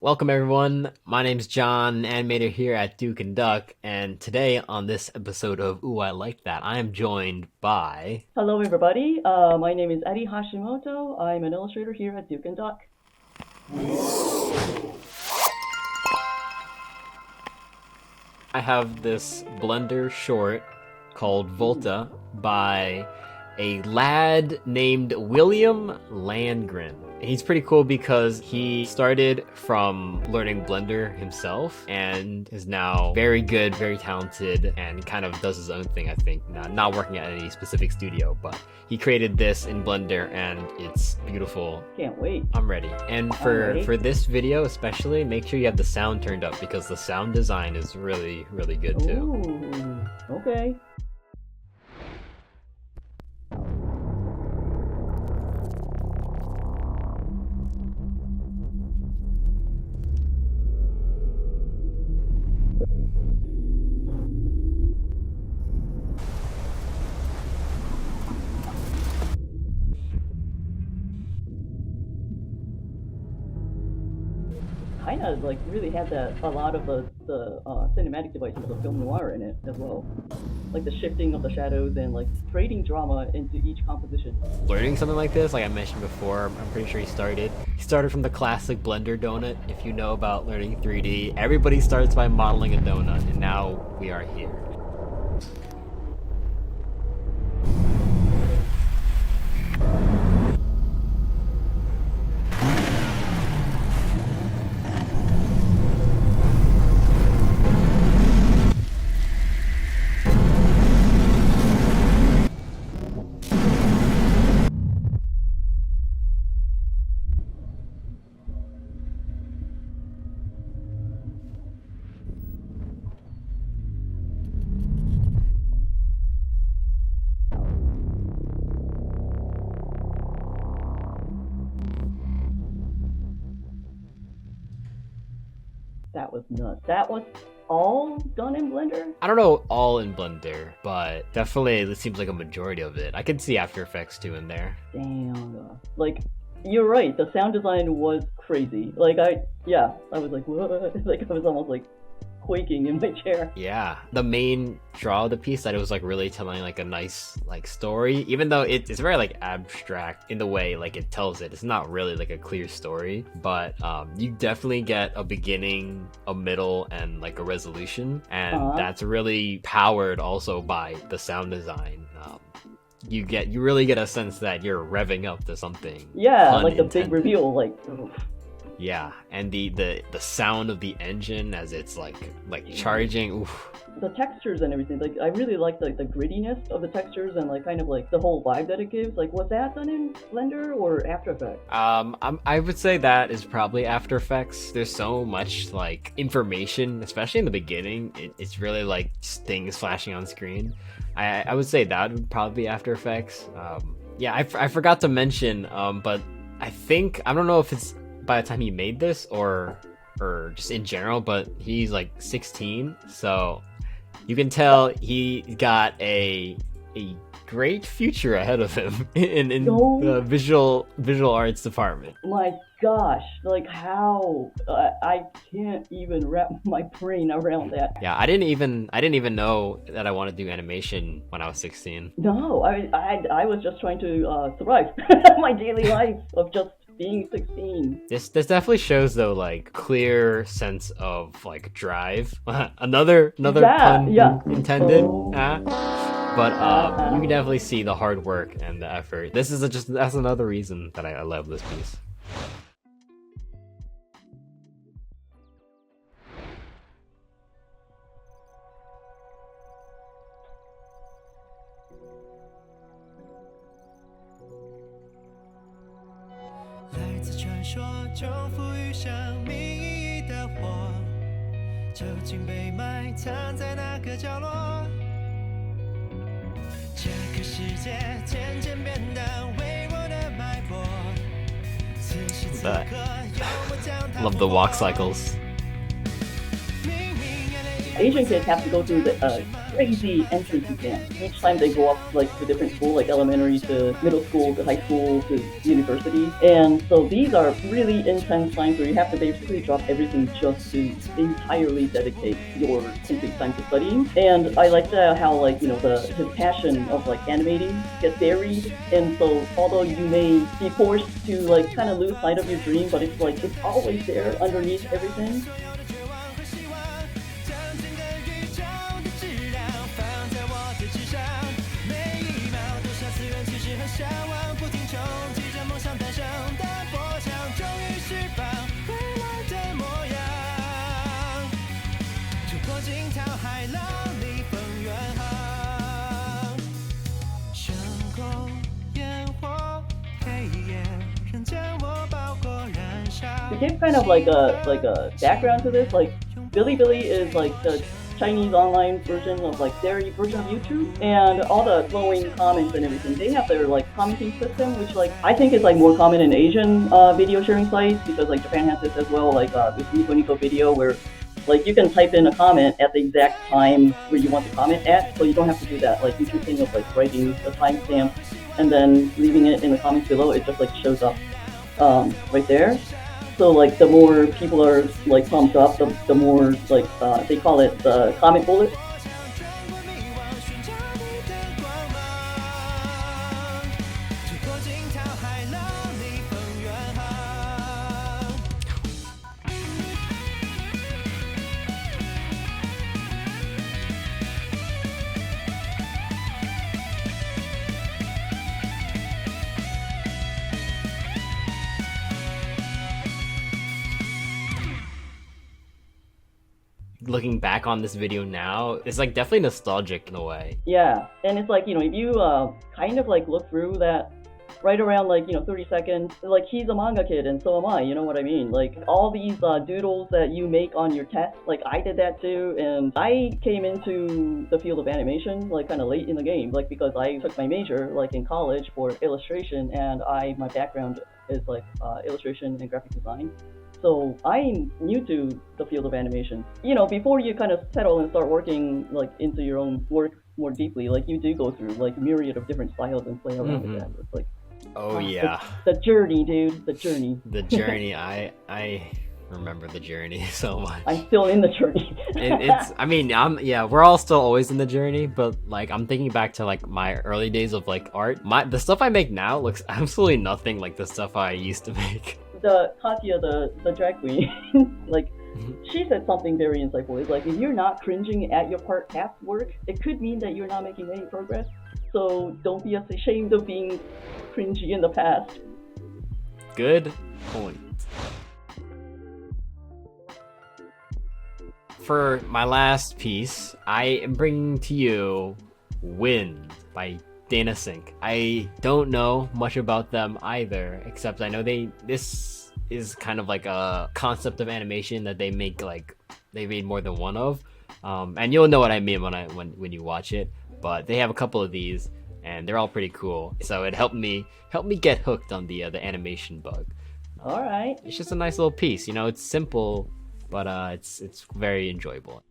Welcome everyone, my name's John, animator here at Duke and Duck, and today on this episode of Ooh I Like That, I am joined by... Hello, everybody. My name is Eri Hashimoto. I'm an illustrator here at Duke and Duck. I have this Blender short called Volta by a lad named William Landgren. He's pretty cool because he started from learning Blender himself and is now very good, very talented, and kind of does his own thing, I think. Not working at any specific studio, but he created this in Blender and it's beautiful. Can't wait. I'm ready. And for this video especially, make sure you have the sound turned up because the sound design is really, really good too. Ooh, okay. Kind of like really had a lot of the cinematic devices of film noir in it as well, like the shifting of the shadows and like creating drama into each composition. Learning something like this, like I mentioned before, I'm pretty sure he started from the classic Blender donut. If you know about learning 3D, everybody starts by modeling a donut, and now we are here. That was nuts. That was all done in Blender? I don't know all in Blender, but definitely it seems like a majority of it. I can see After Effects too in there. Damn. Like, you're right. The sound design was crazy. Like, I was like, what? Like, I was almost like quaking in my chair. Yeah, the main draw of the piece that it was like really telling like a nice like story, even though it's very like abstract in the way like it tells it. It's not really like a clear story, but you definitely get a beginning, a middle, and like a resolution, and that's really powered also by the sound design. You really get a sense that you're revving up to something. Yeah, like the big reveal, like. Oof. Yeah, and the sound of the engine as it's like charging. Oof. The textures and everything, like I really like the grittiness of the textures and like kind of like the whole vibe that it gives. Like, was that done in Blender or After Effects? I would say that is probably After Effects. There's so much like information, especially in the beginning. It's really like things flashing on screen. I would say that would probably be After Effects. Yeah, I forgot to mention, but I don't know if it's by the time he made this or just in general, but he's like 16, so you can tell he got a great future ahead of him in the visual arts department. My gosh, like how I can't even wrap my brain around that. Yeah, I didn't even know that I wanted to do animation when I was 16. No, I was just trying to survive my daily life of just being 16. This definitely shows though like clear sense of like drive. another pun intended. But you can definitely see the hard work and the effort. That's another reason that I love this piece. Love the walk cycles. Asian kids have to go through the crazy entrance exam. Each time they go up like to different school, like elementary to middle school to high school to university. And so these are really intense times where you have to basically drop everything just to entirely dedicate your complete time to studying. And I like that how like, his passion of like animating gets buried. And so although you may be forced to like kind of lose sight of your dream, but it's like it's always there underneath everything. To give kind of like a background to this, like Bilibili is like the Chinese online version of like their version of YouTube, and all the glowing comments and everything. They have their like commenting system, which like I think is like more common in Asian video sharing sites, because like Japan has this as well, like this Nico Nico video where like you can type in a comment at the exact time where you want to comment at, so you don't have to do that like YouTube thing of like writing a timestamp and then leaving it in the comments below. It just like shows up right there. So like the more people are like pumped up, the more like they call it the comment bullet. Looking back on this video now, it's like definitely nostalgic in a way. Yeah, and it's like, if you kind of like look through that right around like 30 seconds, like he's a manga kid and so am I, you know what I mean? Like all these doodles that you make on your test, like I did that too, and I came into the field of animation like kind of late in the game, like because I took my major like in college for illustration, and my background is like illustration and graphic design. So I'm new to the field of animation. Before you kind of settle and start working like into your own work more deeply, like you do go through like a myriad of different styles and play around with that. It's like, yeah, the journey, dude, the journey. The journey. I remember the journey so much. I'm still in the journey. We're all still always in the journey, but like I'm thinking back to like my early days of like art. The stuff I make now looks absolutely nothing like the stuff I used to make. The Katya, the drag queen, like she said something very insightful. It's like, if you're not cringing at your past work, it could mean that you're not making any progress. So don't be ashamed of being cringy in the past. Good point. For my last piece, I am bringing to you Wind by Dana Sync. I don't know much about them either, except I know this is kind of like a concept of animation that they make, like they made more than one of, and you'll know what I mean when you watch it. But they have a couple of these, and they're all pretty cool. So it helped me get hooked on the animation bug. All right. It's just a nice little piece. It's simple, but it's very enjoyable.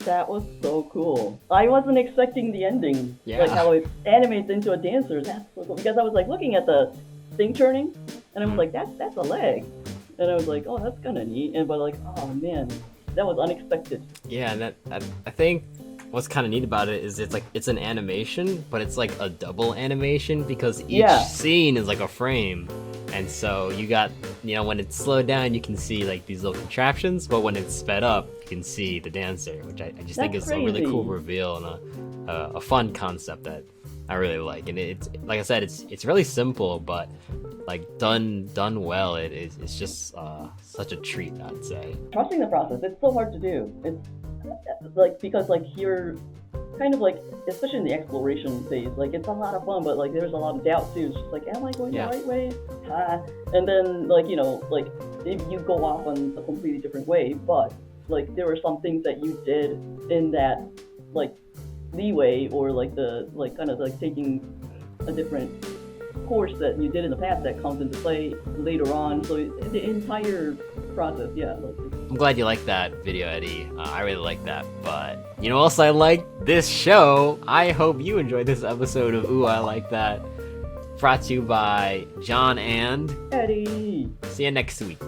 That was so cool. I wasn't expecting the ending, Yeah. like how it animates into a dancer. That's so cool. Because I was like looking at the thing turning, and I was like, that's a leg, and I was like, oh, that's kind of neat. And but like, oh man, that was unexpected. Yeah, and I think what's kind of neat about it is it's an animation, but it's like a double animation because each scene is like a frame. And so you got, when it's slowed down, you can see like these little contraptions, but when it's sped up, you can see the dancer, which I just think is a really cool reveal and a fun concept that I really like. And it's, like I said, it's really simple, but like done well. It's just such a treat, I'd say. Trusting the process, it's so hard to do. It's like, because like you're kind of like, especially in the exploration phase, like it's a lot of fun, but like there's a lot of doubt too. It's just like, am I going the right way? And then like, like if you go off on a completely different way, but like there were some things that you did in that like leeway, or like the like kind of like taking a different course that you did in the past that comes into play later on. So the entire process, I'm glad you like that video, Eddie. I really like that. But you know what else I like? This show. I hope you enjoyed this episode of Ooh, I Like That. Brought to you by John and Eddie. See you next week.